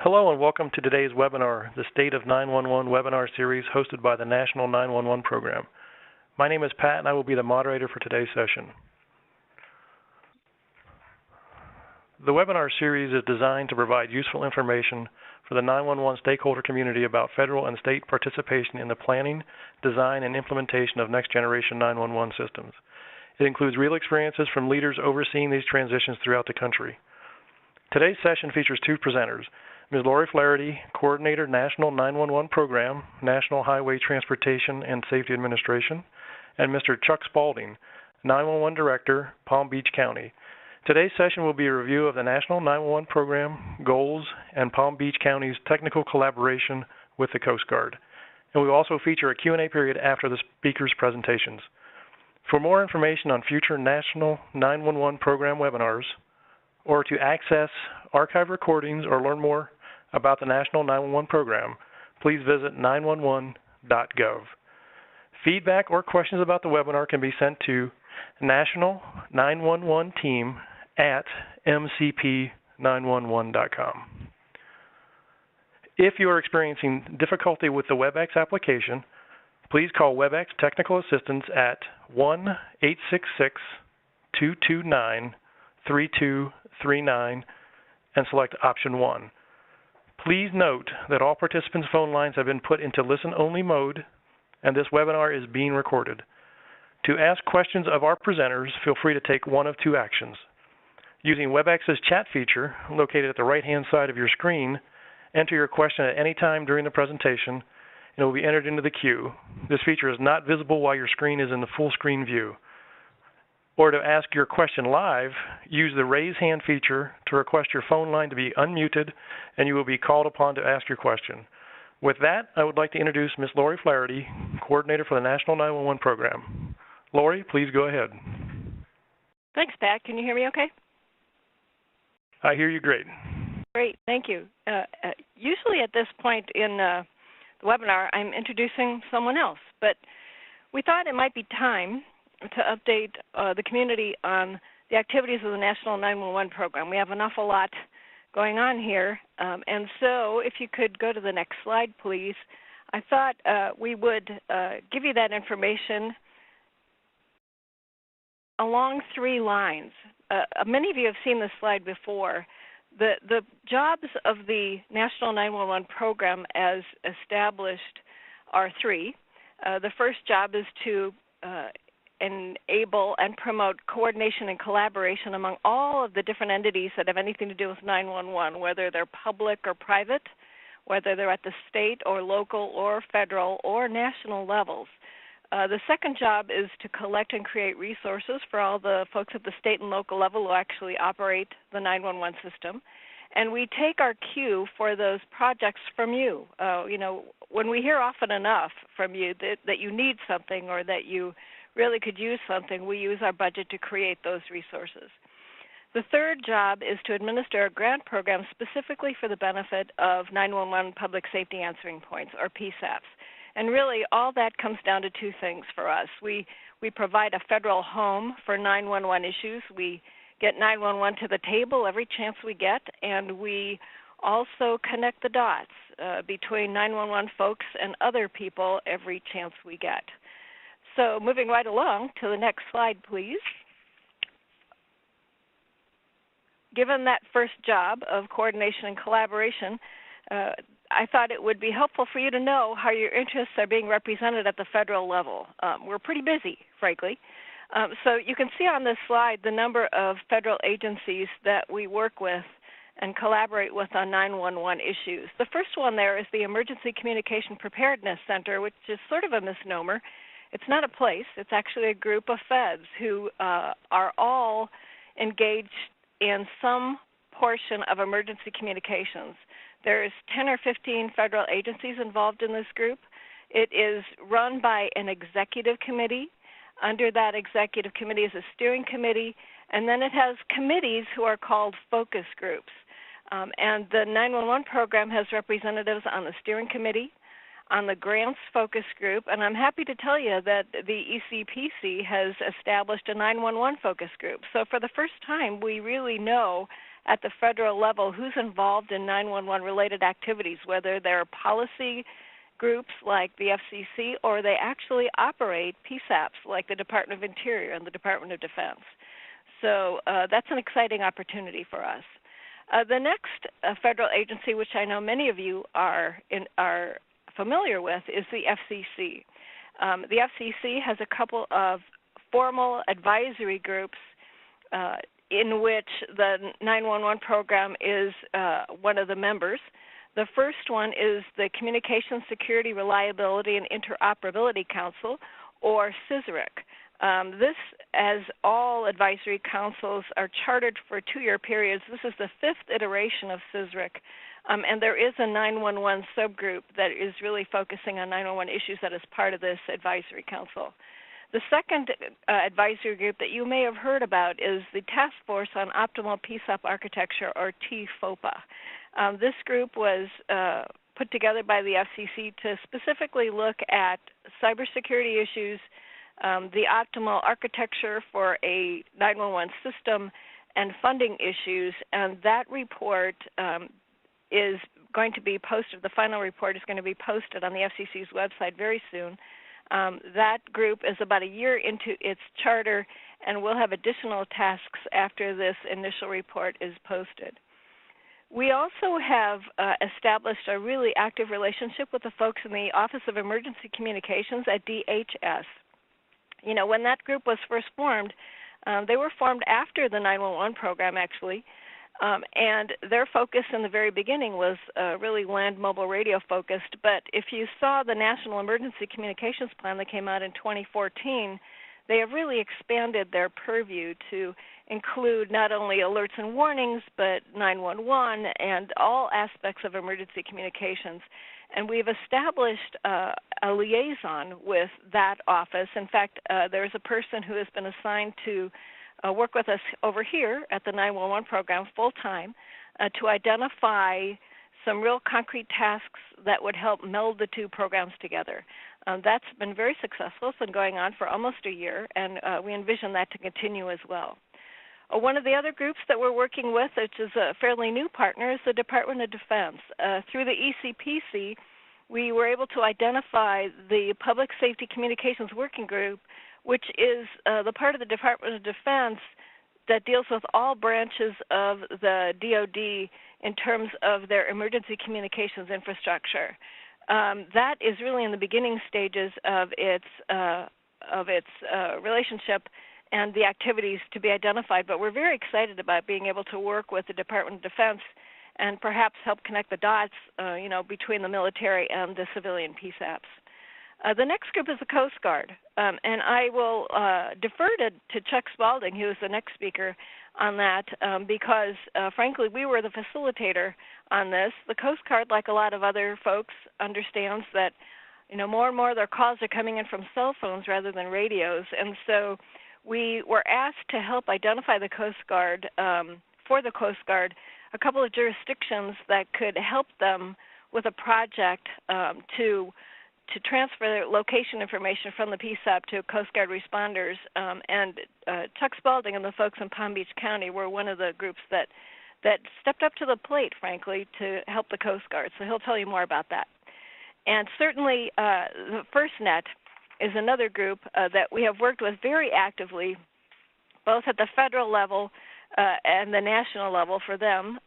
Hello and welcome to today's webinar, the State of 911 webinar series hosted by the National 911 Program. My name is Pat and I will be the moderator for today's session. The webinar series is designed to provide useful information for the 911 stakeholder community about federal and state participation in the planning, design, and implementation of next-generation 911 systems. It includes real experiences from leaders overseeing these transitions throughout the country. Today's session features two presenters, Ms. Laurie Flaherty, Coordinator, National 911 Program, National Highway Transportation and Safety Administration, and Mr. Chuck Spalding, 911 Director, Palm Beach County. Today's session will be a review of the National 911 Program, goals, and Palm Beach County's technical collaboration with the Coast Guard. And we will also feature a Q&A period after the speakers' presentations. For more information on future National 911 Program webinars, or to access archive recordings or learn more about the National 911 Program, please visit 911.gov. Feedback or questions about the webinar can be sent to national911team@mcp911.com. If you are experiencing difficulty with the WebEx application, please call WebEx Technical Assistance at 1-866-229-3239 and select option 1. Please note that all participants' phone lines have been put into listen-only mode, and this webinar is being recorded. To ask questions of our presenters, feel free to take one of two actions. Using WebEx's chat feature, located at the right-hand side of your screen, enter your question at any time during the presentation, and it will be entered into the queue. This feature is not visible while your screen is in the full screen view. Or to ask your question live, use the raise hand feature to request your phone line to be unmuted, and you will be called upon to ask your question. With that, I would like to introduce Ms. Laurie Flaherty, Coordinator for the National 911 Program. Laurie, please go ahead. Thanks, Pat. Can you hear me okay? I hear you great. Great, thank you. Usually at this point in the webinar, I'm introducing someone else, but we thought it might be time to update the community on the activities of the National 911 Program. We have an awful lot going on here, and so if you could go to the next slide, please. I thought we would give you that information along three lines. Many of you have seen this slide before. The jobs of the National 911 Program as established are three. The first job is to enable and promote coordination and collaboration among all of the different entities that have anything to do with 911, whether they're public or private, whether they're at the state or local or federal or national levels. The second job is to collect and create resources for all the folks at the state and local level who actually operate the 911 system. And we take our cue for those projects from you. When we hear often enough from you that you need something or that you really could use something, we use our budget to create those resources. The third job is to administer a grant program specifically for the benefit of 911 Public Safety Answering Points, or PSAPs. And really, all that comes down to two things for us. We provide a federal home for 911 issues. We get 911 to the table every chance we get, and we also connect the dots between 911 folks and other people every chance we get. So moving right along to the next slide, please. Given that first job of coordination and collaboration, I thought it would be helpful for you to know how your interests are being represented at the federal level. We're pretty busy, frankly. So you can see on this slide the number of federal agencies that we work with and collaborate with on 911 issues. The first one there is the Emergency Communication Preparedness Center, which is sort of a misnomer. It's not a place. It's actually a group of feds who are all engaged in some portion of emergency communications. There's 10 or 15 federal agencies involved in this group. It is run by an executive committee. Under that executive committee is a steering committee, and then it has committees who are called focus groups. And the 911 program has representatives on the steering committee, on the grants focus group, and I'm happy to tell you that the ECPC has established a 911 focus group. So for the first time, we really know at the federal level who's involved in 911 related activities, whether they're policy groups like the FCC or they actually operate PSAPs like the Department of Interior and the Department of Defense. So that's an exciting opportunity for us. The next federal agency, which I know many of you are familiar with, is the FCC. The FCC has a couple of formal advisory groups in which the 911 program is one of the members. The first one is the Communications Security Reliability and Interoperability Council, or CSRIC. This, as all advisory councils, are chartered for 2-year periods. This is the 5th iteration of CSRIC, and there is a 911 subgroup that is really focusing on 911 issues that is part of this advisory council. The second advisory group that you may have heard about is the Task Force on Optimal PSAP Architecture, or TFOPA. This group was put together by the FCC to specifically look at cybersecurity issues, the optimal architecture for a 911 system, and funding issues. And that report is going to be posted. The final report is going to be posted on the FCC's website very soon. That group is about a year into its charter and will have additional tasks after this initial report is posted. We also have established a really active relationship with the folks in the Office of Emergency Communications at DHS. You know, when that group was first formed, they were formed after the 911 program, actually, and their focus in the very beginning was really land mobile radio focused. But if you saw the National Emergency Communications Plan that came out in 2014, they have really expanded their purview to include not only alerts and warnings, but 911 and all aspects of emergency communications. And we've established a liaison with that office. In fact, there's a person who has been assigned to work with us over here at the 911 program full-time to identify some real concrete tasks that would help meld the two programs together. That's been very successful. It's been going on for almost a year, and we envision that to continue as well. One of the other groups that we're working with, which is a fairly new partner, is the Department of Defense. Through the ECPC, we were able to identify the Public Safety Communications Working Group, which is the part of the Department of Defense that deals with all branches of the DoD in terms of their emergency communications infrastructure. That is really in the beginning stages of its relationship and the activities to be identified. But we're very excited about being able to work with the Department of Defense and perhaps help connect the dots, between the military and the civilian PSAPs. The next group is the Coast Guard, and I will defer to Chuck Spalding, who is the next speaker on that, because, frankly, we were the facilitator on this. The Coast Guard, like a lot of other folks, understands that, more and more of their calls are coming in from cell phones rather than radios, and so we were asked to help identify the Coast Guard, for the Coast Guard, a couple of jurisdictions that could help them with a project to transfer their location information from the PSAP to Coast Guard responders. And Chuck Spalding and the folks in Palm Beach County were one of the groups that stepped up to the plate, frankly, to help the Coast Guard. So he'll tell you more about that. And certainly the FirstNet is another group that we have worked with very actively, both at the federal level and the national level for them,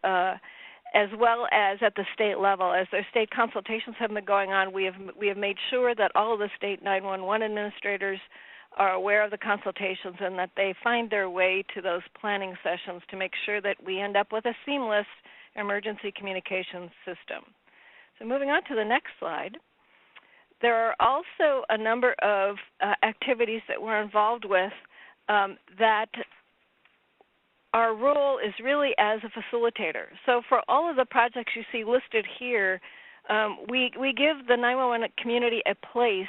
as well as at the state level. As their state consultations have been going on, we have made sure that all of the state 911 administrators are aware of the consultations and that they find their way to those planning sessions to make sure that we end up with a seamless emergency communications system. So moving on to the next slide. There are also a number of activities that we're involved with that our role is really as a facilitator. So for all of the projects you see listed here, we give the 911 community a place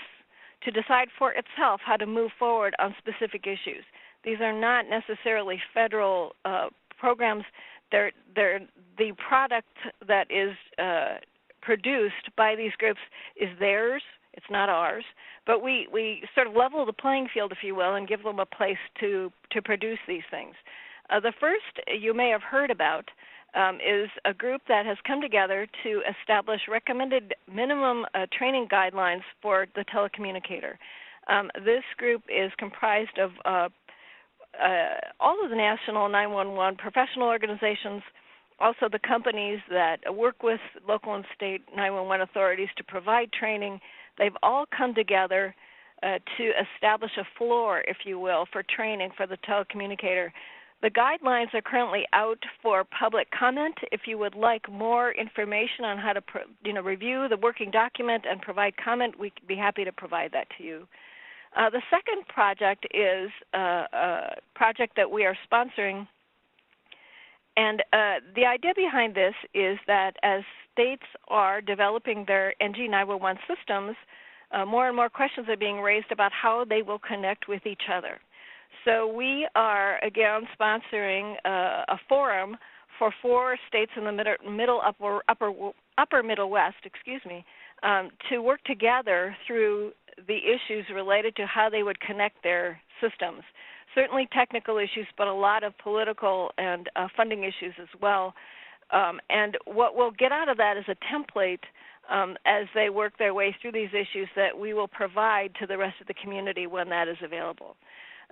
to decide for itself how to move forward on specific issues. These are not necessarily federal programs. They're the product that is produced by these groups is theirs. It's not ours. But we sort of level the playing field, if you will, and give them a place to produce these things. The first you may have heard about is a group that has come together to establish recommended minimum training guidelines for the telecommunicator. This group is comprised of all of the national 911 professional organizations, also the companies that work with local and state 911 authorities to provide training. They've all come together to establish a floor, if you will, for training for the telecommunicator. The guidelines are currently out for public comment. If you would like more information on how to review the working document and provide comment, we'd be happy to provide that to you. The second project is a project that we are sponsoring. And the idea behind this is that as states are developing their NG911 systems, more and more questions are being raised about how they will connect with each other. So we are, again, sponsoring a forum for 4 states in the upper Middle West, to work together through the issues related to how they would connect their systems. Certainly technical issues, but a lot of political and funding issues as well. And what we'll get out of that is a template as they work their way through these issues that we will provide to the rest of the community when that is available.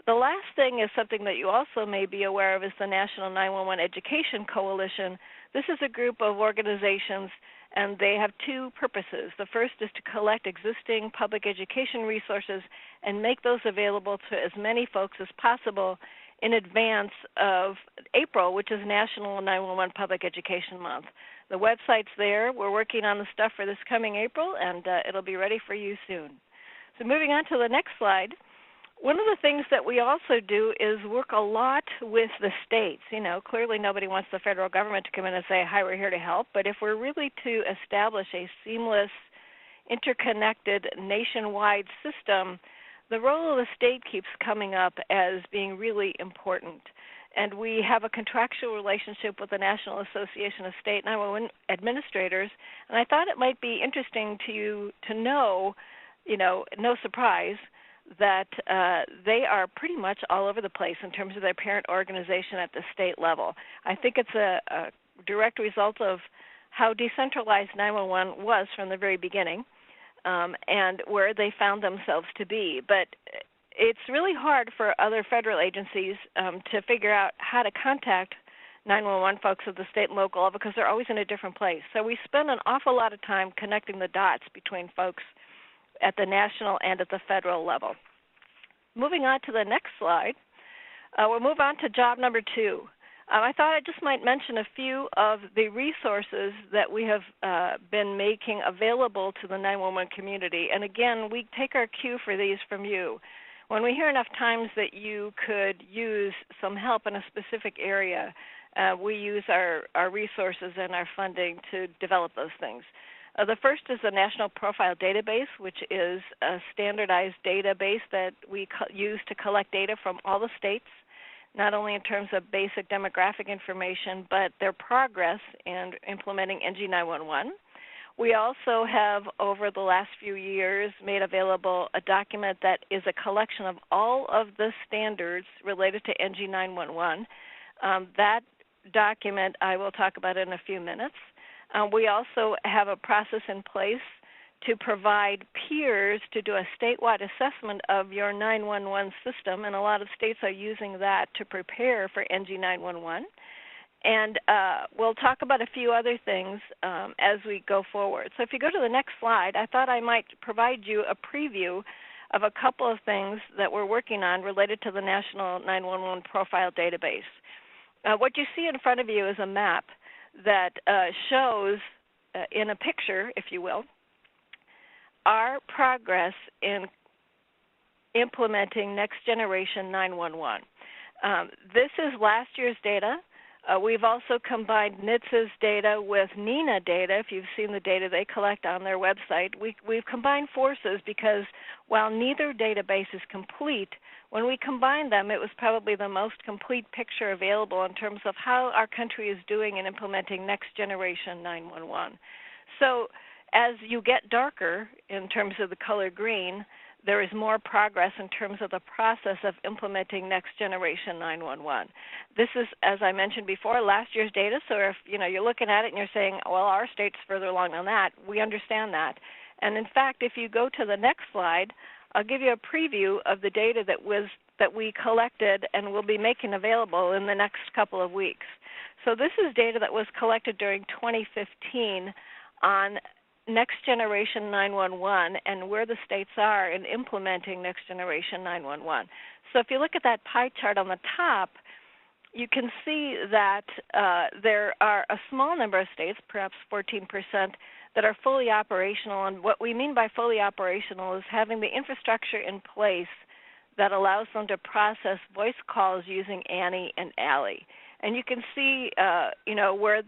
The last thing is something that you also may be aware of is the National 911 Education Coalition. This is a group of organizations, and they have 2 purposes. The first is to collect existing public education resources and make those available to as many folks as possible in advance of April, which is National 911 Public Education Month. The website's there. We're working on the stuff for this coming April, and it'll be ready for you soon. So moving on to the next slide. One of the things that we also do is work a lot with the states. Clearly nobody wants the federal government to come in and say, hi, we're here to help. But if we're really to establish a seamless, interconnected, nationwide system, the role of the state keeps coming up as being really important. And we have a contractual relationship with the National Association of State 911 Administrators. And I thought it might be interesting to you to know, no surprise, that they are pretty much all over the place in terms of their parent organization at the state level. I think it's a direct result of how decentralized 911 was from the very beginning and where they found themselves to be. But it's really hard for other federal agencies to figure out how to contact 911 folks at the state and local level because they're always in a different place. So we spend an awful lot of time connecting the dots between folks at the national and at the federal level. Moving on to the next slide, we'll move on to job number 2. I thought I just might mention a few of the resources that we have been making available to the 911 community. And again, we take our cue for these from you. When we hear enough times that you could use some help in a specific area, we use our resources and our funding to develop those things. The first is the National Profile Database, which is a standardized database that we use to collect data from all the states, not only in terms of basic demographic information, but their progress in implementing NG911. We also have, over the last few years, made available a document that is a collection of all of the standards related to NG911. That document I will talk about in a few minutes. We also have a process in place to provide peers to do a statewide assessment of your 911 system, and a lot of states are using that to prepare for NG911. And we'll talk about a few other things as we go forward. So if you go to the next slide, I thought I might provide you a preview of a couple of things that we're working on related to the National 911 Profile Database. What you see in front of you is a map that shows in a picture, if you will, our progress in implementing next generation 911. This is last year's data. We've also combined NHTSA's data with NENA data. If you've seen the data they collect on their website, we've combined forces because while neither database is complete, when we combined them, it was probably the most complete picture available in terms of how our country is doing in implementing next generation 911. So as you get darker in terms of the color green, there is more progress in terms of the process of implementing Next Generation 911. This is, as I mentioned before, last year's data, so if you're looking at it and you're saying, well, our state's further along than that, we understand that. And in fact, if you go to the next slide, I'll give you a preview of the data that we collected and will be making available in the next couple of weeks. So this is data that was collected during 2015 on Next Generation 911 and where the states are in implementing Next Generation 911. So if you look at that pie chart on the top, you can see that there are a small number of states, perhaps 14%, that are fully operational. And what we mean by fully operational is having the infrastructure in place that allows them to process voice calls using Annie and Allie. And you can see, where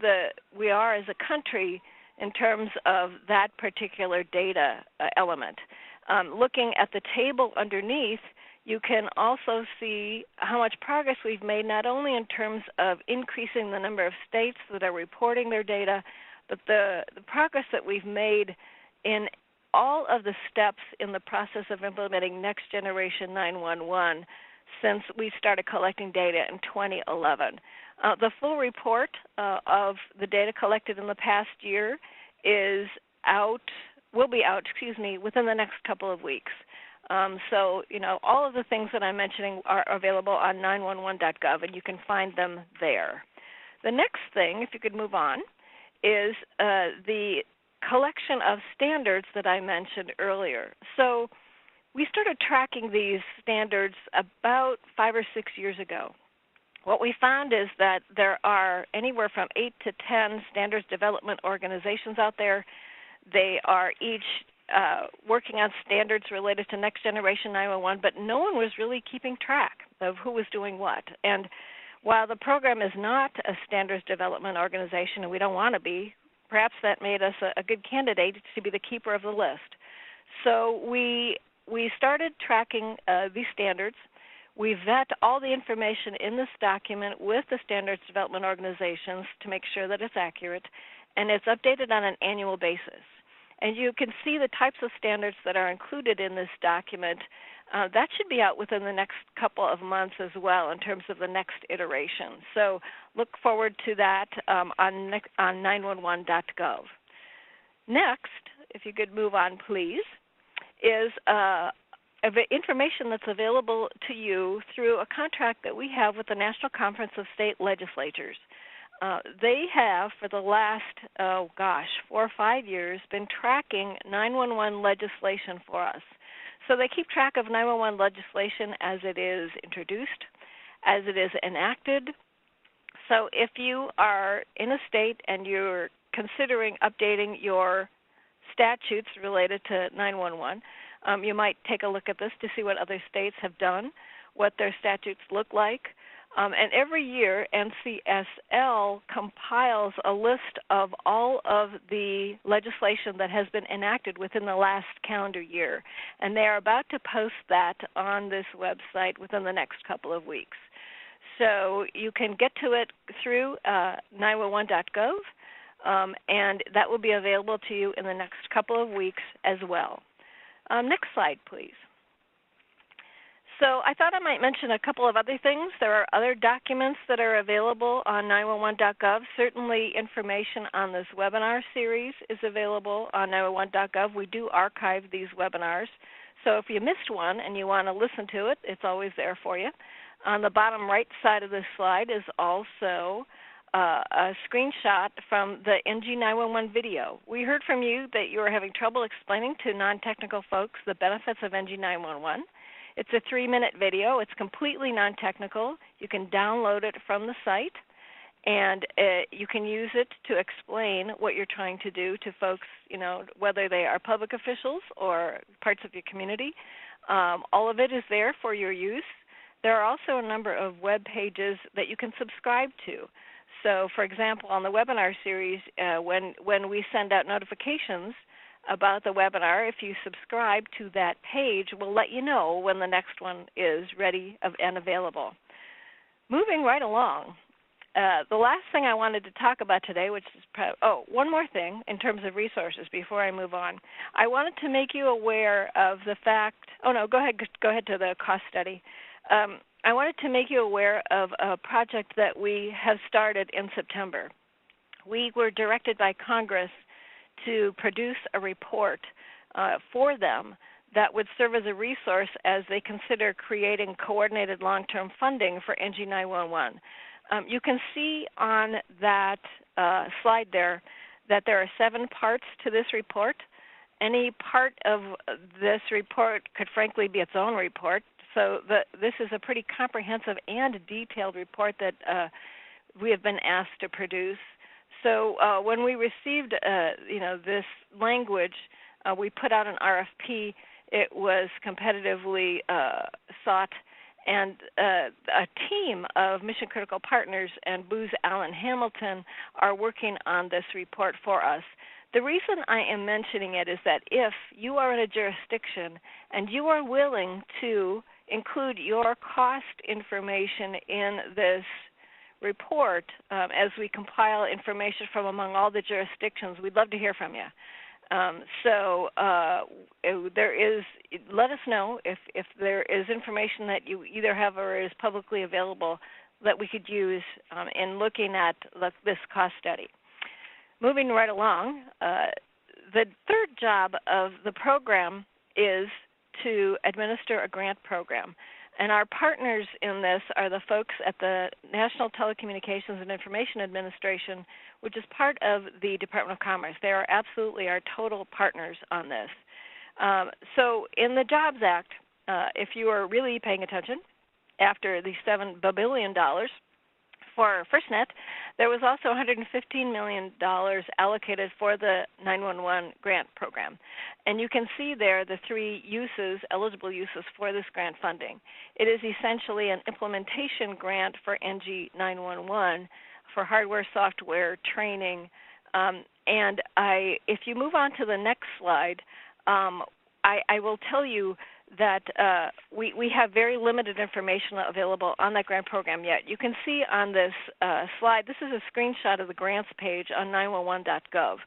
we are as a country in terms of that particular data element. Looking at the table underneath, you can also see how much progress we've made, not only in terms of increasing the number of states that are reporting their data, but the progress that we've made in all of the steps in the process of implementing Next Generation 911 since we started collecting data in 2011. The full report of the data collected in the past year will be out within the next couple of weeks. So all of the things that I'm mentioning are available on 911.gov, and you can find them there. The next thing, if you could move on, is the collection of standards that I mentioned earlier. So we started tracking these standards about 5 or 6 years ago. What we found is that there are anywhere from 8 to 10 standards development organizations out there. They are each working on standards related to Next Generation 911, but no one was really keeping track of who was doing what. And while the program is not a standards development organization, and we don't want to be, perhaps that made us a good candidate to be the keeper of the list. So we started tracking these standards. We vet all the information in this document with the standards development organizations to make sure that it's accurate, and it's updated on an annual basis. And you can see the types of standards that are included in this document. That should be out within the next couple of months as well in terms of the next iteration. So look forward to that on 911.gov. Next, if you could move on, please, is information that's available to you through a contract that we have with the National Conference of State Legislatures. They have, for the last, 4 or 5 years, been tracking 911 legislation for us. So they keep track of 911 legislation as it is introduced, as it is enacted. So if you are in a state and you're considering updating your statutes related to 911, you might take a look at this to see what other states have done, what their statutes look like. And every year, NCSL compiles a list of all of the legislation that has been enacted within the last calendar year. And they are about to post that on this website within the next couple of weeks. So you can get to it through 911.gov, and that will be available to you in the next couple of weeks as well. Next slide, please. So I thought I might mention a couple of other things. There are other documents that are available on 911.gov. Certainly information on this webinar series is available on 911.gov. We do archive these webinars. So if you missed one and you want to listen to it, it's always there for you. On the bottom right side of this slide is also a screenshot from the NG911 video. We heard from you that you were having trouble explaining to non-technical folks the benefits of NG911. It's a 3-minute video. It's completely non-technical. You can download it from the site, and you can use it to explain what you're trying to do to folks, whether they are public officials or parts of your community. All of it is there for your use. There are also a number of web pages that you can subscribe to. So, for example, on the webinar series, when we send out notifications about the webinar, if you subscribe to that page, we'll let you know when the next one is ready and available. Moving right along, The last thing I wanted to talk about today, which is one more thing in terms of resources before I move on. I wanted to make you aware of the fact. Oh no, go ahead to the cost study. I wanted to make you aware of a project that we have started in September. We were directed by Congress to produce a report for them that would serve as a resource as they consider creating coordinated long-term funding for NG 911. You can see on that slide there that there are 7 parts to this report. Any part of this report could frankly be its own report. So this is a pretty comprehensive and detailed report that we have been asked to produce. So when we received this language, we put out an RFP. It was competitively sought, and a team of Mission Critical Partners and Booz Allen Hamilton are working on this report for us. The reason I am mentioning it is that if you are in a jurisdiction and you are willing to include your cost information in this report as we compile information from among all the jurisdictions, we'd love to hear from you. Let us know if there is information that you either have or is publicly available that we could use in looking at this cost study. Moving right along, the third job of the program is to administer a grant program. And our partners in this are the folks at the National Telecommunications and Information Administration, which is part of the Department of Commerce. They are absolutely our total partners on this. So in the Jobs Act, if you are really paying attention, after the $7 billion for FirstNet, there was also $115 million allocated for the 911 grant program. And you can see there the 3 eligible uses for this grant funding. It is essentially an implementation grant for NG 911 for hardware, software, training. If you move on to the next slide, I will tell you that we have very limited information available on that grant program yet. You can see on this slide, this is a screenshot of the grants page on 911.gov.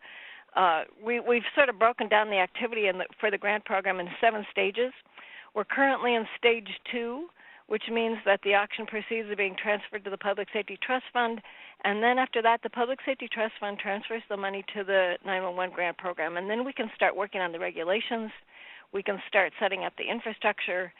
We've sort of broken down the activity for the grant program in 7 stages. We're currently in stage 2, which means that the auction proceeds are being transferred to the Public Safety Trust Fund, and then after that, the Public Safety Trust Fund transfers the money to the 911 grant program, and then we can start working on the regulations. We can start setting up the infrastructure.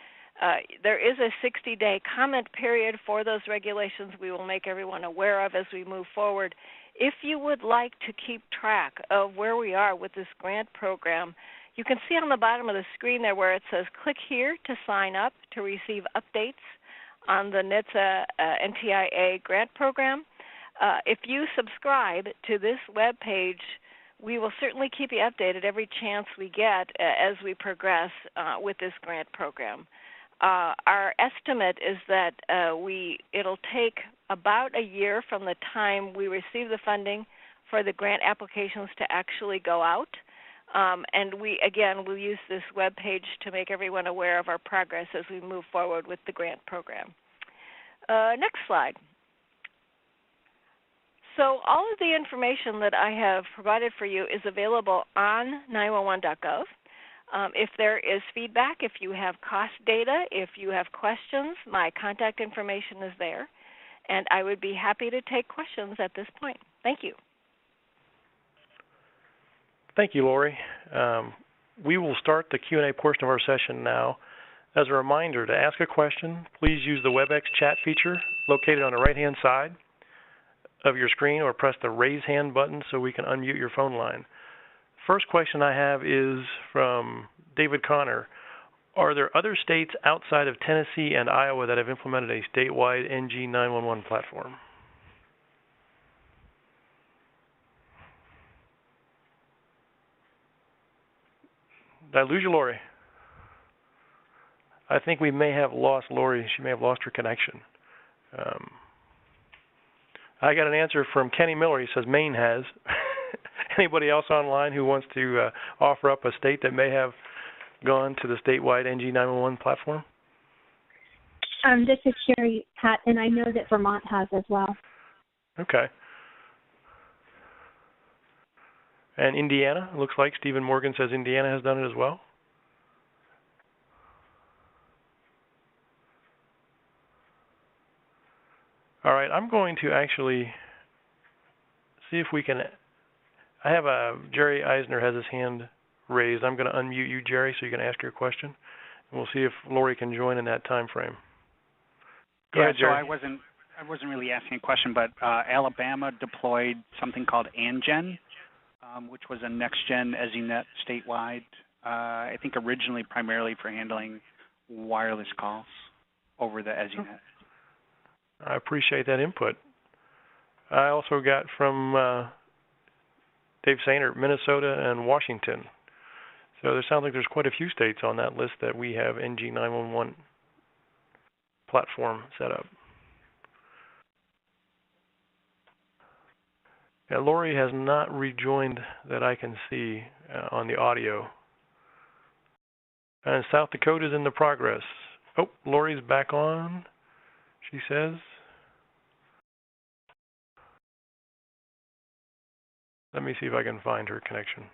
There is a 60-day comment period for those regulations we will make everyone aware of as we move forward. If you would like to keep track of where we are with this grant program, you can see on the bottom of the screen there where it says click here to sign up to receive updates on the NHTSA NTIA grant program. If you subscribe to this web page, we will certainly keep you updated every chance we get as we progress with this grant program. Our estimate is that it'll take about a year from the time we receive the funding for the grant applications to actually go out. And we'll use this web page to make everyone aware of our progress as we move forward with the grant program. Next slide. So all of the information that I have provided for you is available on 911.gov. If there is feedback, if you have cost data, if you have questions, my contact information is there. And I would be happy to take questions at this point. Thank you. Thank you, Laurie. We will start the Q&A portion of our session now. As a reminder, to ask a question, please use the WebEx chat feature located on the right-hand side of your screen, or press the raise hand button so we can unmute your phone line. First question I have is from David Connor. Are there other states outside of Tennessee and Iowa that have implemented a statewide NG 911 platform? Did I lose you, Laurie? I think we may have lost Laurie. She may have lost her connection. I got an answer from Kenny Miller. He says Maine has. Anybody else online who wants to offer up a state that may have gone to the statewide NG 911 platform? This is Sherry, Pat, and I know that Vermont has as well. Okay. And Indiana, looks like Stephen Morgan says Indiana has done it as well. All right, I'm going to actually see if we can. I have Jerry Eisner has his hand raised. I'm going to unmute you, Jerry, so you can ask your question, and we'll see if Laurie can join in that time frame. Go ahead, Jerry. So I wasn't really asking a question, but Alabama deployed something called ANGEN, which was a next-gen ESInet statewide. I think originally primarily for handling wireless calls over the ESInet. I appreciate that input. I also got from Dave Sainer, Minnesota and Washington. So there sounds like there's quite a few states on that list that we have NG911 platform set up. Yeah, Laurie has not rejoined that I can see on the audio. And South Dakota is in the progress. Oh, Laurie's back on, she says. Let me see if I can find her connection.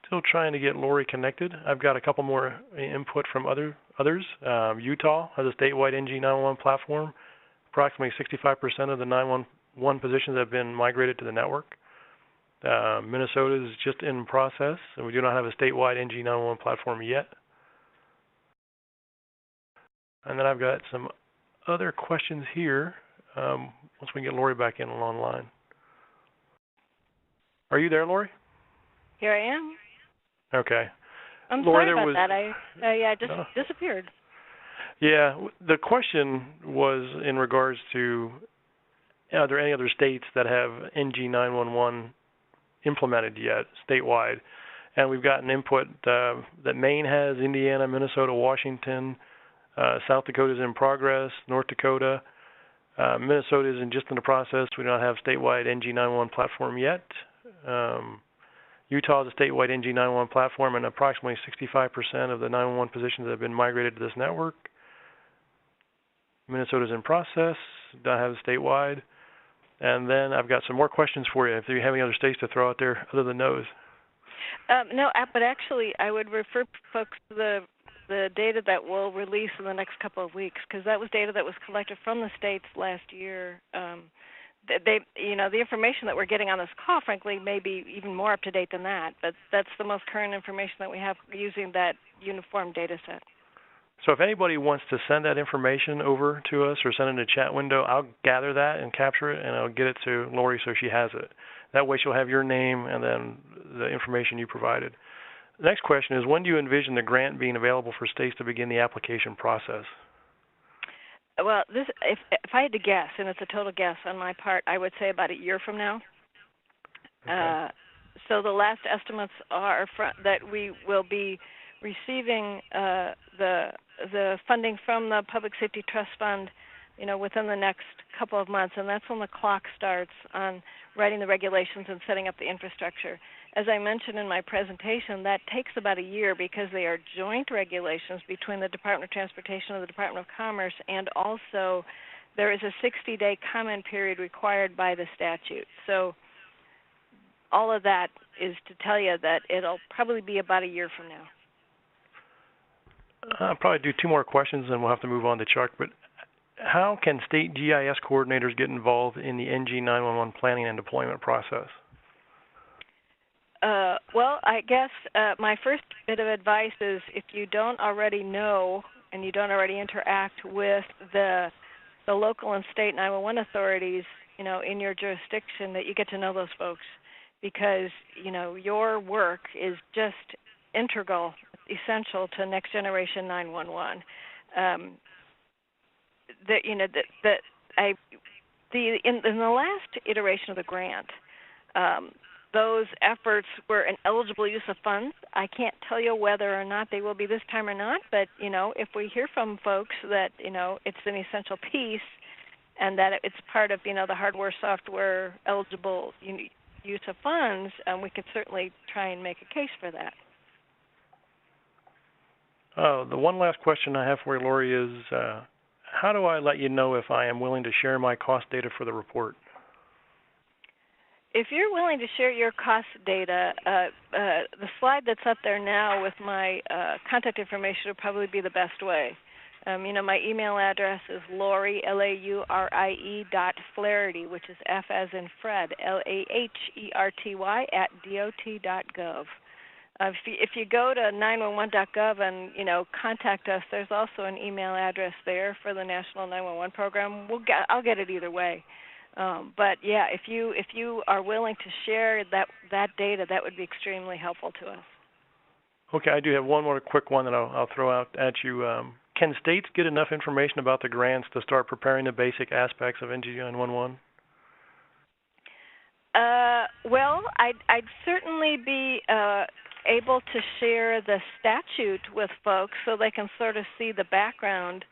Still trying to get Laurie connected. I've got a couple more input from others. Utah has a statewide NG911 platform. Approximately 65% of the 911 positions have been migrated to the network. Minnesota is just in process, and we do not have a statewide NG911 platform yet. And then I've got some other questions here once we get Laurie back in online. Are you there, Laurie? Here I am. Okay. I'm Laurie, sorry about that. I just disappeared. Yeah, the question was in regards to, are there any other states that have NG911 implemented yet, statewide? And we've gotten input that Maine has, Indiana, Minnesota, Washington, South Dakota is in progress, North Dakota, Minnesota is just in the process. We don't have statewide NG911 platform yet. Utah is a statewide NG911 platform, and approximately 65% of the 911 positions have been migrated to this network. Minnesota is in process, don't have it statewide. And then I've got some more questions for you. If you have any other states to throw out there other than those. No, but actually I would refer folks to the data that we'll release in the next couple of weeks, because that was data that was collected from the states last year. The information that we're getting on this call, frankly, may be even more up to date than that. But that's the most current information that we have using that uniform data set. So if anybody wants to send that information over to us or send it in a chat window, I'll gather that and capture it, and I'll get it to Laurie so she has it. That way she'll have your name and then the information you provided. The next question is, when do you envision the grant being available for states to begin the application process? Well, if I had to guess, and it's a total guess on my part, I would say about a year from now. Okay. So the last estimates are that we will be receiving the funding from the Public Safety Trust Fund, within the next couple of months, and that's when the clock starts on writing the regulations and setting up the infrastructure. As I mentioned in my presentation, that takes about a year because they are joint regulations between the Department of Transportation and the Department of Commerce, and also there is a 60-day comment period required by the statute. So all of that is to tell you that it'll probably be about a year from now. I'll probably do two more questions, and we'll have to move on to Chuck. But how can state GIS coordinators get involved in the NG911 planning and deployment process? Well, I guess my first bit of advice is, if you don't already know and you don't already interact with the local and state 911 authorities, in your jurisdiction, that you get to know those folks, because your work is just integral, essential to next generation 911. In the last iteration of the grant, those efforts were an eligible use of funds. I can't tell you whether or not they will be this time or not, but if we hear from folks that it's an essential piece and that it's part of the hardware software eligible use of funds, we could certainly try and make a case for that. The one last question I have for you, Laurie, is how do I let you know if I am willing to share my cost data for the report? If you're willing to share your cost data, the slide that's up there now with my contact information would probably be the best way. My email address is Laurie, Laurie, .Flaherty, which is F as in Fred, LAHERTY @DOT.gov. If you go to 911.gov and contact us, there's also an email address there for the National 911 Program. I'll get it either way. But yeah, if you are willing to share that data, that would be extremely helpful to us. Okay, I do have one more quick one that I'll throw out at you. Can states get enough information about the grants to start preparing the basic aspects of NG 911? Well, I'd certainly be able to share the statute with folks so they can sort of see the background.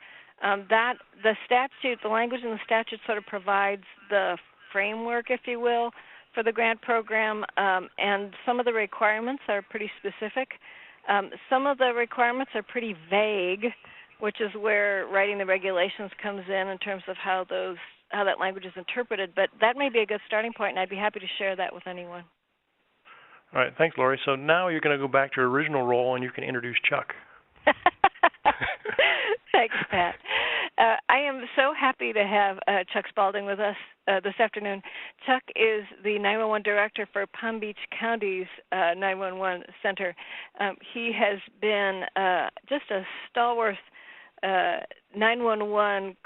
The language in the statute sort of provides the framework, if you will, for the grant program, and some of the requirements are pretty specific. Some of the requirements are pretty vague, which is where writing the regulations comes in terms of how that language is interpreted. But that may be a good starting point, and I'd be happy to share that with anyone. All right, thanks, Laurie. So now you're going to go back to your original role, and you can introduce Chuck. Thanks, Pat. I am so happy to have Chuck Spalding with us this afternoon. Chuck is the 911 director for Palm Beach County's 911 Center. He has been just a stalwart 911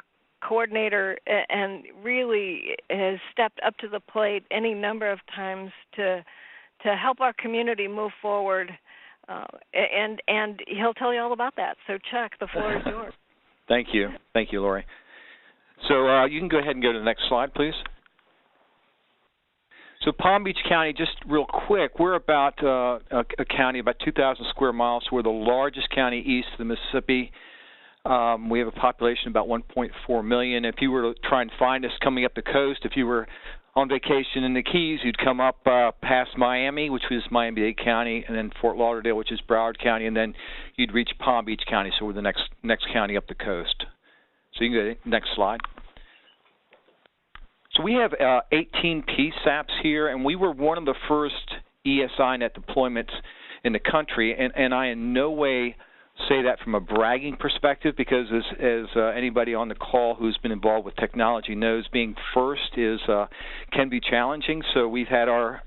coordinator and really has stepped up to the plate any number of times to help our community move forward. And he'll tell you all about that. So, Chuck, the floor is yours. Thank you, Laurie. So you can go ahead and go to the next slide, please. So Palm Beach County, just real quick, we're about a county about 2,000 square miles. We're the largest county east of the Mississippi. We have a population of about 1.4 million. If you were to try and find us coming up the coast, if you were on vacation in the Keys, you'd come up past Miami, which was Miami-Dade County, and then Fort Lauderdale, which is Broward County, and then you'd reach Palm Beach County, so we're the next county up the coast. So you can go to the next slide. So we have 18 PSAPs here, and we were one of the first ESInet deployments in the country, and I in no way say that from a bragging perspective, because as anybody on the call who's been involved with technology knows, being first can be challenging. So we've had our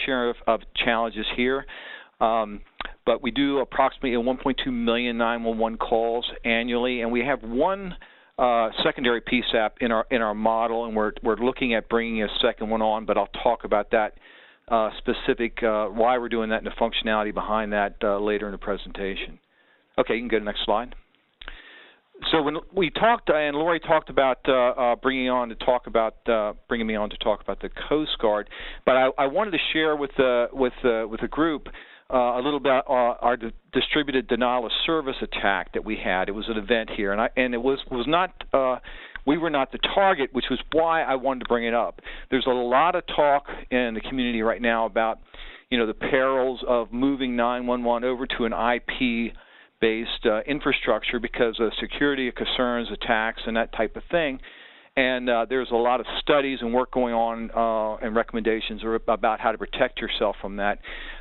share of challenges here, but we do approximately 1.2 million 911 calls annually, and we have one secondary PSAP in our model, and we're looking at bringing a second one on, but I'll talk about that. Specific why we're doing that and the functionality behind that later in the presentation. Okay, you can go to the next slide. So when we talked, and Laurie talked about bringing me on to talk about the Coast Guard, but I wanted to share with the group a little about our distributed denial of service attack that we had. It was an event here, and it was not. We were not the target, which was why I wanted to bring it up. There's a lot of talk in the community right now about, the perils of moving 911 over to an IP-based infrastructure because of security concerns, attacks, and that type of thing. And there's a lot of studies and work going on and recommendations about how to protect yourself from that.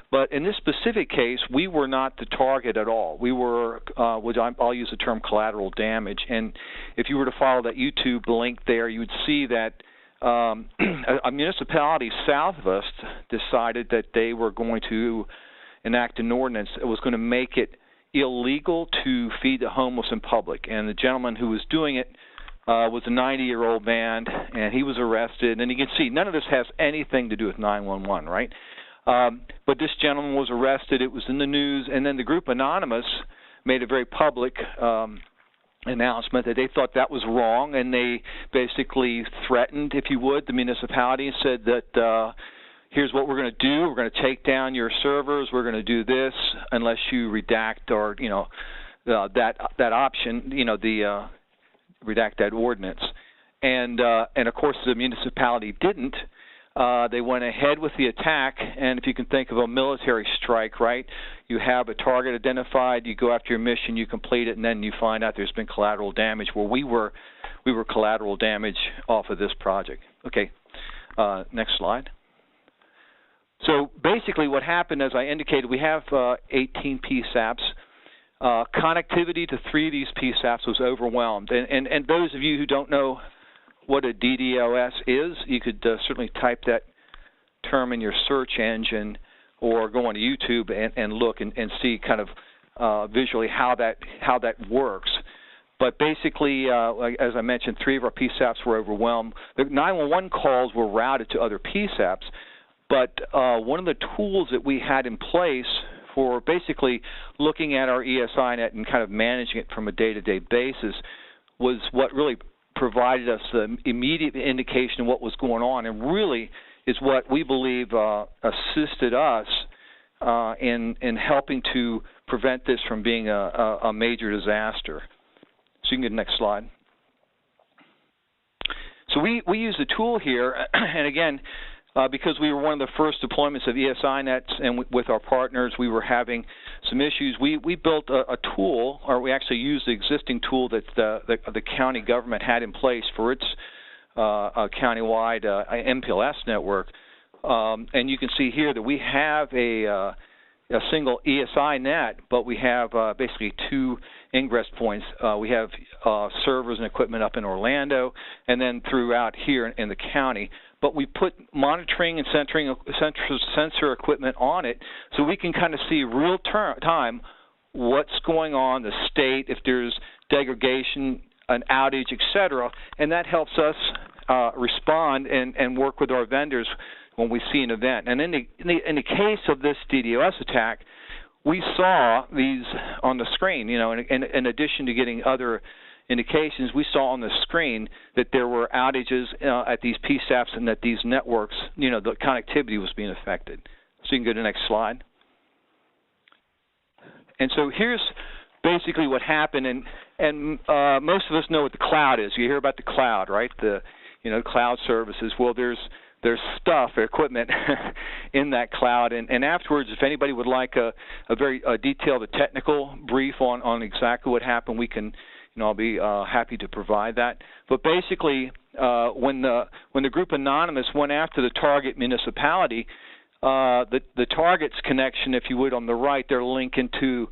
But in this specific case, we were not the target at all. We were, I'll use the term collateral damage. And if you were to follow that YouTube link there, you would see that a municipality south of us decided that they were going to enact an ordinance that was going to make it illegal to feed the homeless in public. And the gentleman who was doing it was a 90-year-old man, and he was arrested. And you can see none of this has anything to do with 911, right? But this gentleman was arrested. It was in the news. And then the group Anonymous made a very public announcement that they thought that was wrong, and they basically threatened, if you would, the municipality and said that here's what we're going to do. We're going to take down your servers. We're going to do this unless you redact or, that option, the redact that ordinance. And of course, the municipality didn't. They went ahead with the attack, and if you can think of a military strike, right, you have a target identified, you go after your mission, you complete it, and then you find out there's been collateral damage. Well, we were collateral damage off of this project. Okay, next slide. So basically what happened, as I indicated, we have 18 PSAPs. Connectivity to 3 of these PSAPs was overwhelmed. And those of you who don't know what a DDOS is, you could certainly type that term in your search engine or go onto YouTube and look and see kind of visually how that works. But basically, as I mentioned, 3 of our PSAPs were overwhelmed. The 911 calls were routed to other PSAPs. But one of the tools that we had in place for basically looking at our ESInet and kind of managing it from a day-to-day basis was what really provided us the immediate indication of what was going on, and really is what we believe assisted us in helping to prevent this from being a major disaster. So you can get the next slide. So we use a tool here, and again, because we were one of the first deployments of ESInet, and with our partners, we were having some issues. We built a tool, or we actually used the existing tool that the county government had in place for its countywide MPLS network. And you can see here that we have a single ESInet, but we have basically 2 ingress points. We have servers and equipment up in Orlando, and then throughout here in the county. But we put monitoring and sensor equipment on it so we can kind of see real time what's going on, the state, if there's degradation, an outage, etc. And that helps us respond and work with our vendors when we see an event. And in the case of this DDoS attack, we saw these on the screen. In addition to getting other indications, we saw on the screen that there were outages at these PSAPs and that these networks, the connectivity was being affected. So you can go to the next slide. And so here's basically what happened, and most of us know what the cloud is. You hear about the cloud, right? The cloud services. Well, there's stuff, equipment in that cloud, and afterwards, if anybody would like a very detailed, technical brief on exactly what happened, we can. I'll be happy to provide that. But basically, when the group Anonymous went after the target municipality, the target's connection, if you would, on the right, their link into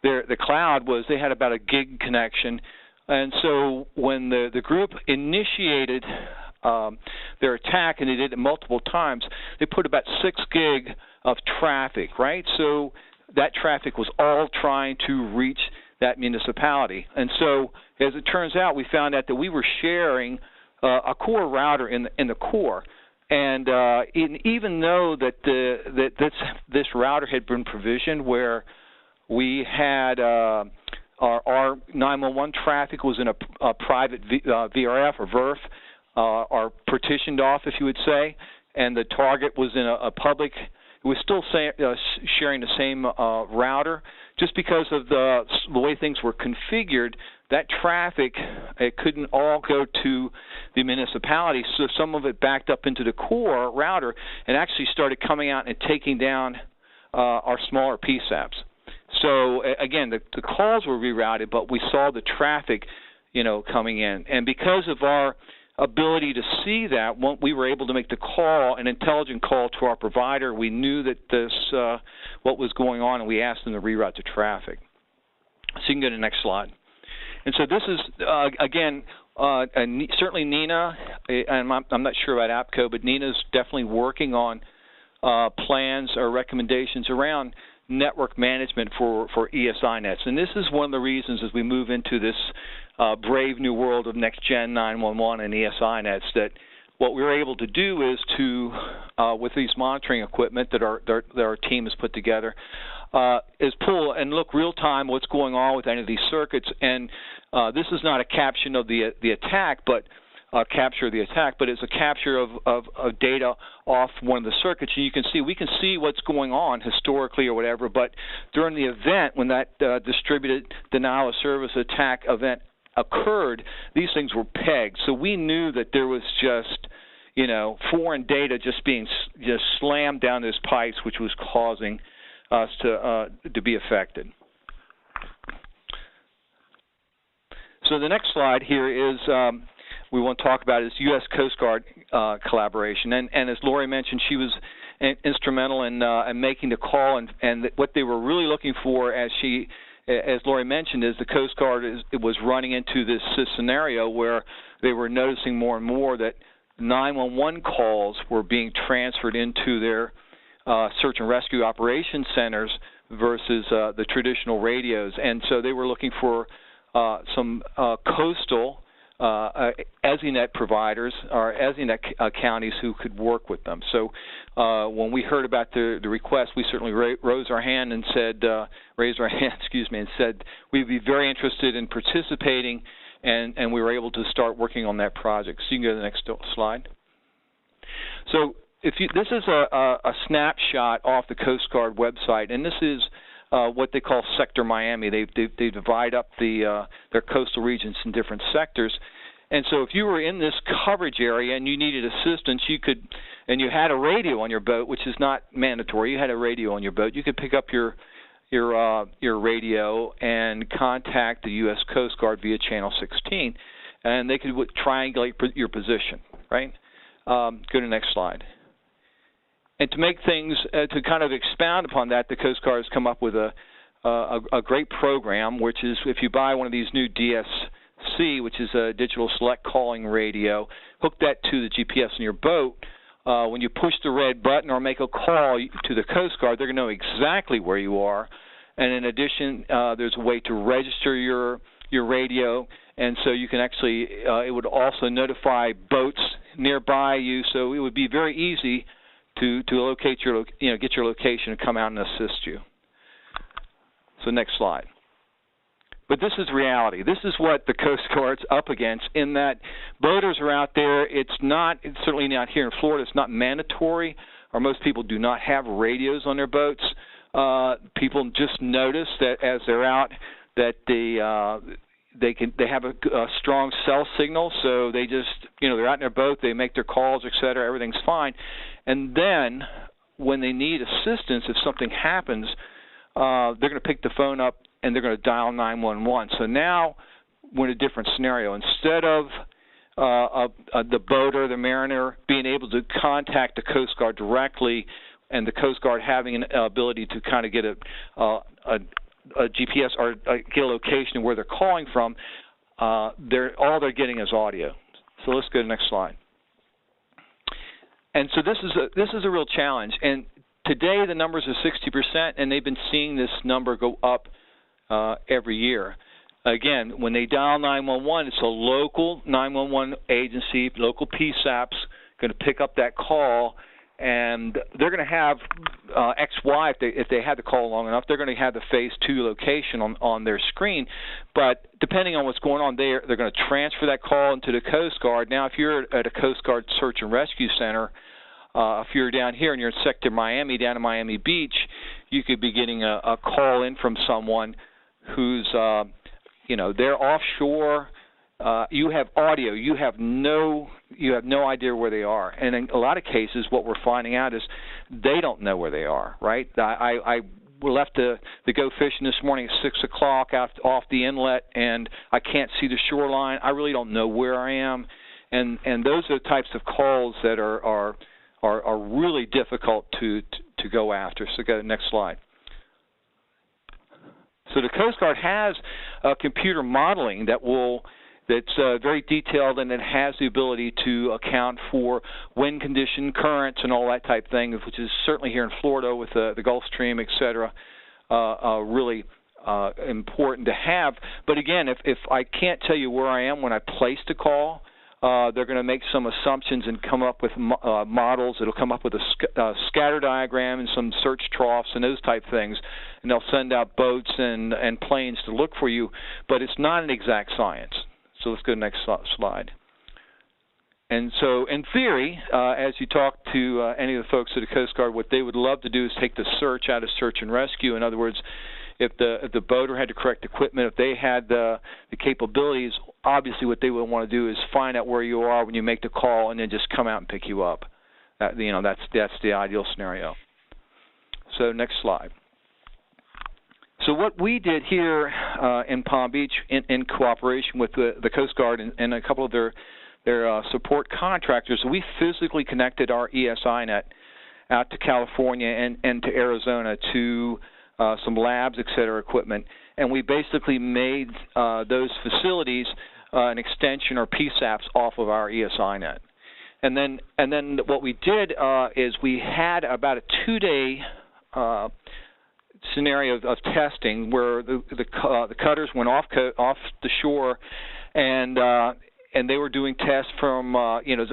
the cloud was they had about a gig connection. And so when the group initiated their attack, and they did it multiple times, they put about 6 gig of traffic, right? So that traffic was all trying to reach that municipality. And so, as it turns out, we found out that we were sharing a core router in the core. And even though that this router had been provisioned where we had our 911 traffic was in a private VRF or VRF, or partitioned off, if you would say, and the target was in a public, it was still sharing the same router. Just because of the way things were configured, that traffic, it couldn't all go to the municipality, so some of it backed up into the core router and actually started coming out and taking down our smaller PSAPs. So again, the calls were rerouted, but we saw the traffic, coming in. And because of our ability to see that, we were able to make the call, an intelligent call to our provider. We knew that what was going on, and we asked them to reroute the traffic. So you can go to the next slide. And so this is, again, certainly Nina, and I'm not sure about APCO, but Nina's definitely working on plans or recommendations around network management for ESInets. And this is one of the reasons as we move into this brave new world of next-gen 911 and ESInets, that what we were able to do is to, with these monitoring equipment that our team has put together, is pull and look real-time what's going on with any of these circuits. And this is not a caption of the attack, but capture of the attack, but it's a capture of data off one of the circuits. And you can see, we can see what's going on historically or whatever, but during the event, when that distributed denial of service attack event occurred, these things were pegged. So we knew that there was just, foreign data just being slammed down those pipes, which was causing us to be affected. So the next slide here is we want to talk about is U.S. Coast Guard collaboration. And as Laurie mentioned, she was instrumental in making the call, and what they were really looking for, as Laurie mentioned, is the Coast Guard was running into this scenario where they were noticing more and more that 911 calls were being transferred into their search and rescue operation centers versus the traditional radios. And so they were looking for some coastal ESInet providers or ESInet counties who could work with them. So when we heard about the request, we certainly raised our hand and said we'd be very interested in participating, and we were able to start working on that project. So you can go to the next slide. So this is a snapshot off the Coast Guard website, and this is what they call Sector Miami. They divide up their coastal regions in different sectors. And so if you were in this coverage area and you needed assistance, you could, and you had a radio on your boat, which is not mandatory. You had a radio on your boat. You could pick up your radio and contact the U.S. Coast Guard via Channel 16, and they could triangulate your position, right? Go to the next slide. And to make things, to kind of expound upon that, the Coast Guard has come up with a great program, which is if you buy one of these new DSC, which is a digital select calling radio, hook that to the GPS on your boat. When you push the red button or make a call to the Coast Guard, they're going to know exactly where you are. And in addition, there's a way to register your radio, and so you can actually, it would also notify boats nearby you, so it would be very easy to locate get your location and come out and assist you. So next slide. But this is reality. This is what the Coast Guard's up against, in that boaters are out there. It's certainly not here in Florida. It's not mandatory, or most people do not have radios on their boats. People just notice that as they're out that they have a strong cell signal, so they just, they're out in their boat, they make their calls, et cetera, everything's fine. And then when they need assistance, if something happens, they're going to pick the phone up and they're going to dial 911. So now we're in a different scenario. Instead of the boater, the mariner, being able to contact the Coast Guard directly, and the Coast Guard having an ability to kind of get a GPS or get a location of where they're calling from, all they're getting is audio. So let's go to the next slide. And so this is a real challenge. And today the numbers are 60%, and they've been seeing this number go up every year. Again, when they dial 911, it's a local 911 agency, local PSAP's going to pick up that call, and they're going to have XY, if they had the call long enough, they're going to have the phase 2 location on their screen. But depending on what's going on, they're going to transfer that call into the Coast Guard. Now, if you're at a Coast Guard search and rescue center, if you're down here and you're in Sector Miami, down in Miami Beach, you could be getting a call in from someone who's, they're offshore. You have audio. You have no idea where they are. And in a lot of cases, what we're finding out is they don't know where they are. Right? I left to go fishing this morning at 6 o'clock off the inlet, and I can't see the shoreline. I really don't know where I am. And those are the types of calls that are really difficult to go after. So go to the next slide. So the Coast Guard has computer modeling that's very detailed, and it has the ability to account for wind condition, currents, and all that type of thing, which is certainly here in Florida with the Gulf Stream, et cetera, really important to have. But again, if I can't tell you where I am when I place the call, they're going to make some assumptions and come up with models. It'll come up with a scatter diagram and some search troughs and those type things, and they'll send out boats and planes to look for you. But it's not an exact science. So let's go to the next slide. And so in theory, as you talk to any of the folks at the Coast Guard, what they would love to do is take the search out of search and rescue. In other words, if the boater had the correct equipment, if they had the capabilities, obviously what they would want to do is find out where you are when you make the call and then just come out and pick you up. That's the ideal scenario. So next slide. So what we did here in Palm Beach in cooperation with the Coast Guard and a couple of their support contractors, we physically connected our ESInet out to California and to Arizona to some labs, et cetera, equipment, and we basically made those facilities an extension or PSAPs off of our ESInet. And then what we did is we had about a 2-day scenario of testing where the cutters went off the shore, and they were doing tests from,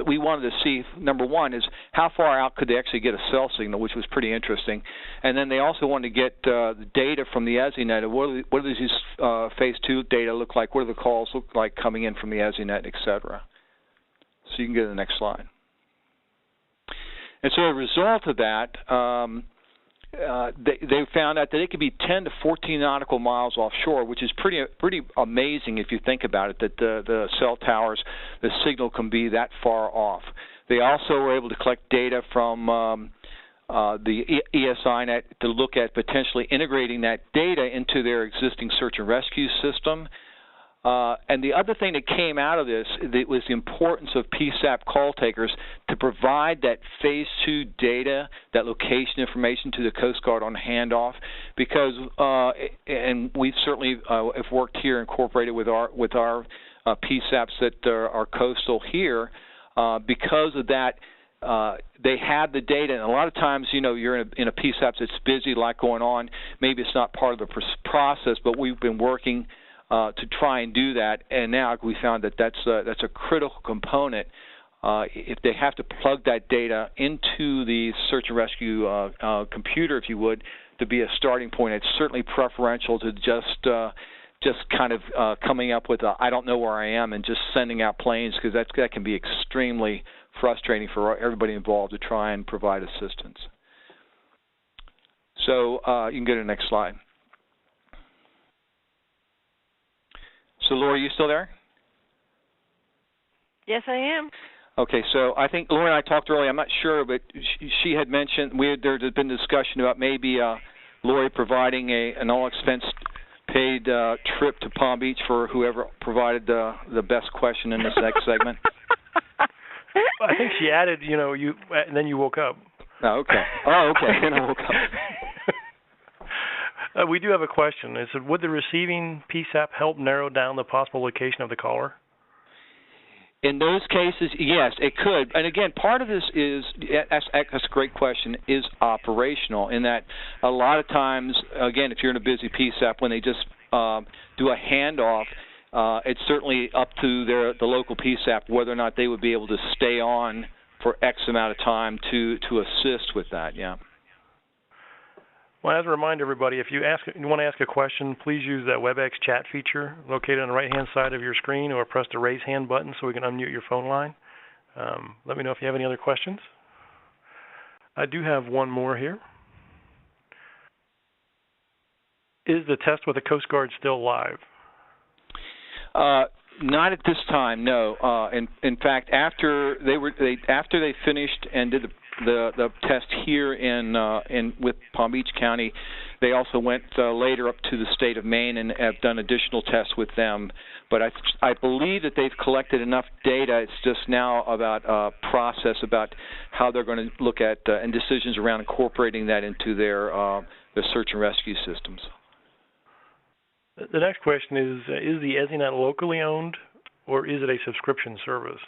we wanted to see, number one, is how far out could they actually get a cell signal, which was pretty interesting. And then they also wanted to get the data from the ESInet. What do these Phase 2 data look like? What do the calls look like coming in from the ESInet, et cetera? So you can go to the next slide. And so as a result of that, they found out that it could be 10 to 14 nautical miles offshore, which is pretty amazing if you think about it, that the cell towers, the signal can be that far off. They also were able to collect data from the ESInet to look at potentially integrating that data into their existing search and rescue system. And the other thing that came out of this was the importance of PSAP call takers to provide that Phase 2 data, that location information to the Coast Guard on handoff, because and we certainly have worked here, incorporated with our PSAPs that are coastal here. Because of that, they had the data, and a lot of times, you're in a PSAP that's busy, a lot going on. Maybe it's not part of the process, but we've been working to try and do that, and now we found that that's a critical component. If they have to plug that data into the search and rescue computer, if you would, to be a starting point, it's certainly preferential to just kind of coming up with I don't know where I am and just sending out planes, because that can be extremely frustrating for everybody involved to try and provide assistance. So you can go to the next slide. So, Laurie, you still there? Yes, I am. Okay, so I think Laurie and I talked earlier. I'm not sure, but she had mentioned there had been discussion about maybe Laurie providing an all-expense-paid trip to Palm Beach for whoever provided the best question in this next segment. I think she added, and then you woke up. Oh, okay. Then I woke up. We do have a question. It said, would the receiving PSAP help narrow down the possible location of the caller? In those cases, yes, it could. And again, part of this that's a great question, is operational, in that a lot of times, again, if you're in a busy PSAP, when they just do a handoff, it's certainly up to the local PSAP whether or not they would be able to stay on for X amount of time to assist with that, yeah. Well, as a reminder, everybody, if you want to ask a question, please use that WebEx chat feature located on the right-hand side of your screen, or press the raise hand button so we can unmute your phone line. Let me know if you have any other questions. I do have one more here. Is the test with the Coast Guard still live? Not at this time, no. In fact, after they finished and did the test here with Palm Beach County, they also went later up to the state of Maine and have done additional tests with them. But I believe that they've collected enough data. It's just now about process about how they're going to look at and decisions around incorporating that into their search and rescue systems. The next question is the ESInet locally owned, or is it a subscription service?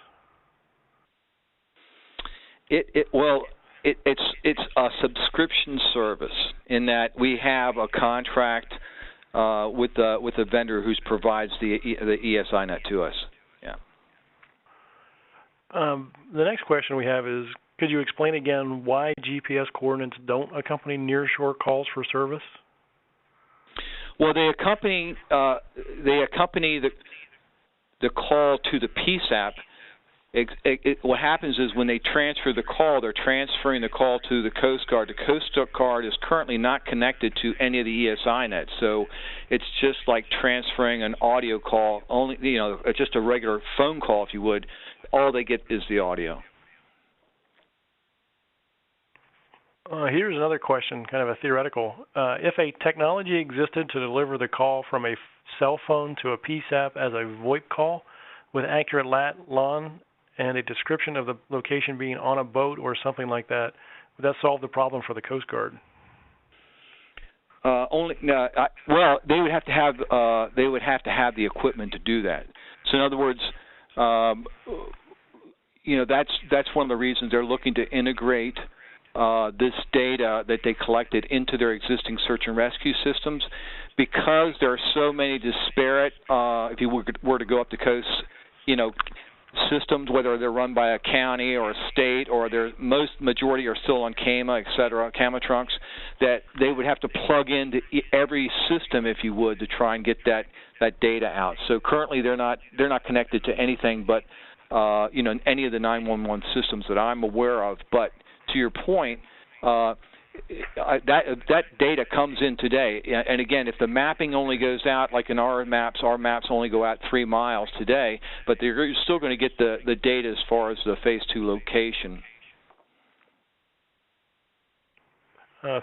It's a subscription service in that we have a contract with the vendor who provides the ESInet to us. Yeah. The next question we have is, could you explain again why GPS coordinates don't accompany nearshore calls for service? Well, they accompany the call to the PSAP. What happens is when they transfer the call, they're transferring the call to the Coast Guard. The Coast Guard is currently not connected to any of the ESInet, so it's just like transferring an audio call, only just a regular phone call, if you would. All they get is the audio. Here's another question, kind of a theoretical. If a technology existed to deliver the call from a cell phone to a PSAP as a VoIP call with accurate LAN and a description of the location being on a boat or something like that, would that solve the problem for the Coast Guard? Well, they would have to have the equipment to do that. So in other words, that's one of the reasons they're looking to integrate this data that they collected into their existing search and rescue systems, because there are so many disparate, if you were to go up the coast, systems, whether they're run by a county or a state, or majority are still on CAMA, et cetera, CAMA trunks, that they would have to plug into every system, if you would, to try and get that data out. So currently they're not connected to anything but any of the 911 systems that I'm aware of. But to your point, that data comes in today. And again, if the mapping only goes out, like in our maps only go out 3 miles today, but they're still going to get the data as far as the Phase 2 location.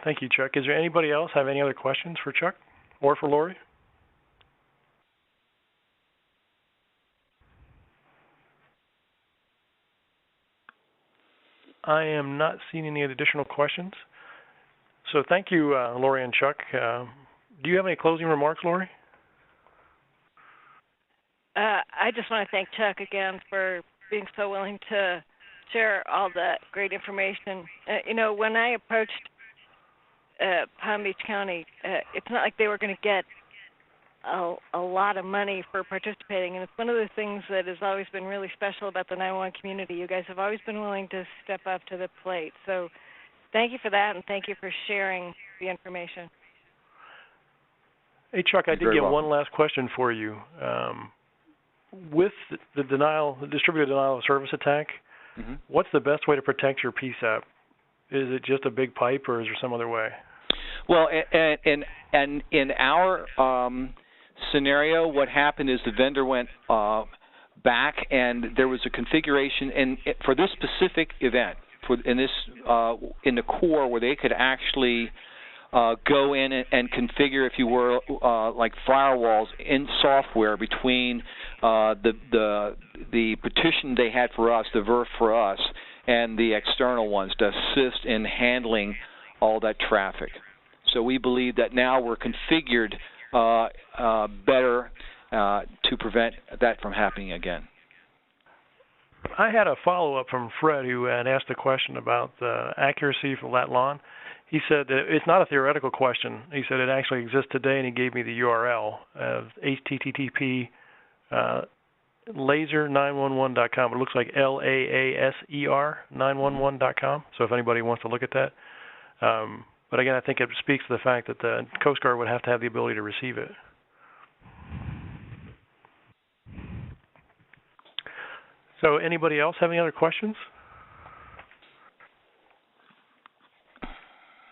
Thank you, Chuck. Is there anybody else have any other questions for Chuck or for Laurie? I am not seeing any additional questions. So thank you, Laurie and Chuck. Do you have any closing remarks, Laurie? I just want to thank Chuck again for being so willing to share all that great information. When I approached Palm Beach County, it's not like they were going to get a lot of money for participating, and it's one of the things that has always been really special about the 911 community. You guys have always been willing to step up to the plate. So thank you for that, and thank you for sharing the information. Hey, Chuck, I did get one last question for you. With the distributed denial of service attack, what's the best way to protect your PSAP? Is it just a big pipe, or is there some other way? Well, and in our scenario, what happened is the vendor went back, and there was a configuration for this specific event, in the core, where they could actually go in and configure, if you were, like firewalls in software between the partition they had for us, the VRF for us, and the external ones to assist in handling all that traffic. So we believe that now we're configured better to prevent that from happening again. I had a follow-up from Fred, who had asked a question about the accuracy for that LAN. He said that it's not a theoretical question. He said it actually exists today, and he gave me the URL of http laser911.com. It looks like LAASER 911.com. So if anybody wants to look at that. But again, I think it speaks to the fact that the Coast Guard would have to have the ability to receive it. So anybody else have any other questions?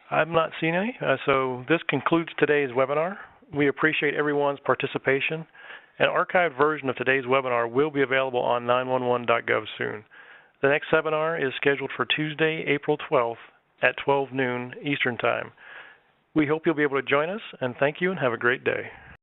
I've not seen any. So this concludes today's webinar. We appreciate everyone's participation. An archived version of today's webinar will be available on 911.gov soon. The next webinar is scheduled for Tuesday, April 12th at 12 noon Eastern Time. We hope you'll be able to join us, and thank you and have a great day.